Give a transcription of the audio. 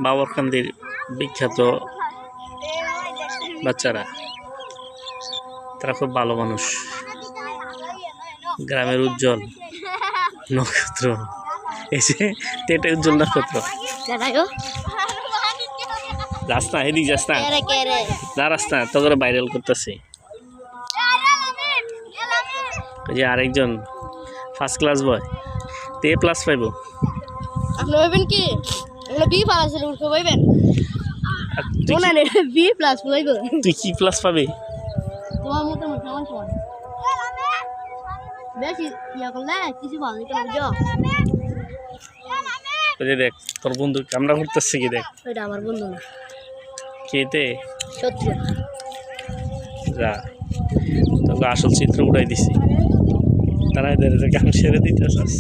বাবরকান্দির বিখ্যাত বাচ্চারা, তারা খুব ভালো মানুষ, গ্রামের উজ্জ্বল নক্ষত্র। এসে এটা উজ্জ্বল নক্ষত্র। যাস না, এদিক যাস না, যা রাস্তা তো করে ভাইরাল করতেছে। যে আরেকজন ফার্স্ট ক্লাস বয়, তে প্লাস পাইব। আপনি ভাবেন কি এগুলো বি প্লাস এর উঠে ভাবেন কোন আনে বি প্লাস বলাইব। তুই কি প্লাস পাবি? তোমার মতো সমান সমান বেশি ইয়া করলে কিছু ভালো কেন বুঝো। ওই দেখ তোর বন্ধু কামড়া করতেছে কি দেখ। এটা আমার বন্ধু না, কেতে সত্যি যা তোকে আসল চিত্র উড়াই দিছি, তারা এদের কাম সেরে দিতে চাস।